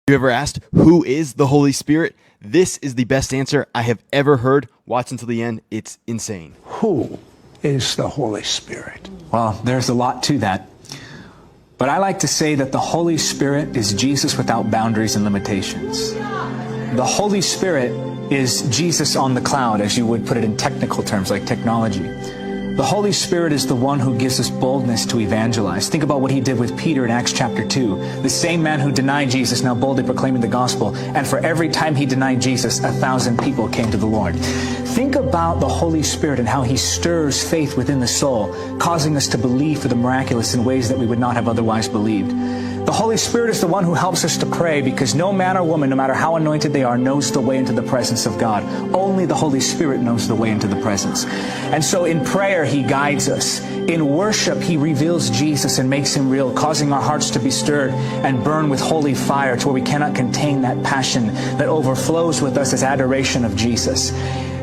You ever asked, who is the Holy Spirit? This is the best answer I have ever heard. Watch until the end. It's insane. Who is the Holy Spirit? Well, there's a lot to that. But I like to say that the Holy Spirit is Jesus without boundaries and limitations. The Holy Spirit is Jesus on the cloud, as you would put it in technical terms like technology. The Holy Spirit is the one who gives us boldness to evangelize. Think about what he did with Peter in Acts chapter 2. The same man who denied Jesus now boldly proclaiming the gospel. And for every time he denied Jesus, 1,000 people came to the Lord. Think about the Holy Spirit and how he stirs faith within the soul, causing us to believe for the miraculous in ways that we would not have otherwise believed. The Holy Spirit is the one who helps us to pray, because no man or woman, no matter how anointed they are, knows the way into the presence of God. Only the Holy Spirit knows the way into the presence. And so in prayer, he guides us. In worship, he reveals Jesus and makes him real, causing our hearts to be stirred and burn with holy fire to where we cannot contain that passion that overflows with us as adoration of Jesus.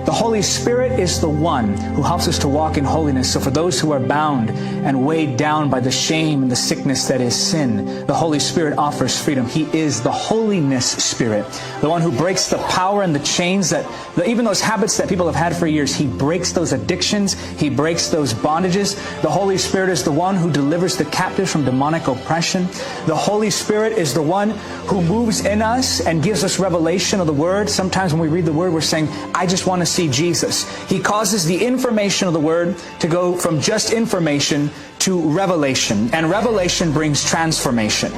The Holy Spirit is the one who helps us to walk in holiness. So for those who are bound and weighed down by the shame and the sickness that is sin, the Holy Spirit offers freedom. He is the Holiness Spirit, the one who breaks the power and the chains that, even those habits that people have had for years, he breaks those addictions, he breaks those bondages. The Holy Spirit is the one who delivers the captives from demonic oppression. The Holy Spirit is the one who moves in us and gives us revelation of the Word. Sometimes when we read the Word, we're saying, I just want to see Jesus. He causes the information of the Word to go from just information to revelation, and revelation brings transformation.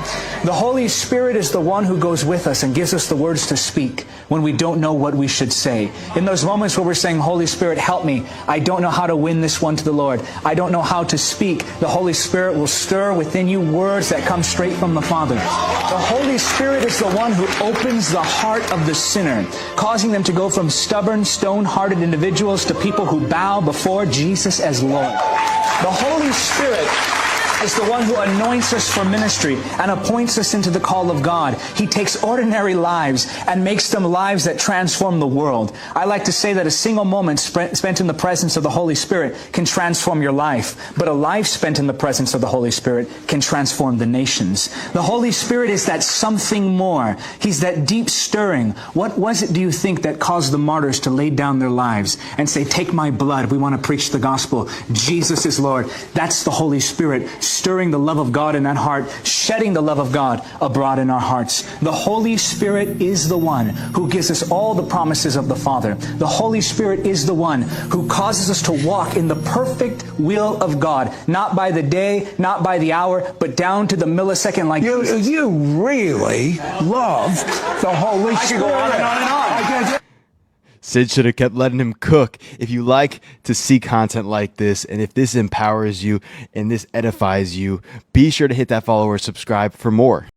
The Holy Spirit is the one who goes with us and gives us the words to speak when we don't know what we should say. In those moments where we're saying, Holy Spirit, help me. I don't know how to win this one to the Lord. I don't know how to speak. The Holy Spirit will stir within you words that come straight from the Father. The Holy Spirit is the one who opens the heart of the sinner, causing them to go from stubborn, stone-hearted individuals to people who bow before Jesus as Lord. The Holy Spirit is the one who anoints us for ministry and appoints us into the call of God. He takes ordinary lives and makes them lives that transform the world. I like to say that a single moment spent in the presence of the Holy Spirit can transform your life, but a life spent in the presence of the Holy Spirit can transform the nations. The Holy Spirit is that something more. He's that deep stirring. What was it, do you think, that caused the martyrs to lay down their lives and say, take my blood, we want to preach the gospel. Jesus is Lord. That's the Holy Spirit stirring the love of God in that heart, shedding the love of God abroad in our hearts. The Holy Spirit is the one who gives us all the promises of the Father. The Holy Spirit is the one who causes us to walk in the perfect will of God, not by the day, not by the hour, but down to the millisecond like Jesus. You really love the Holy Spirit. I could go on and on and on. Sid should have kept letting him cook. If you like to see content like this, and if this empowers you and this edifies you, be sure to hit that follow or subscribe for more.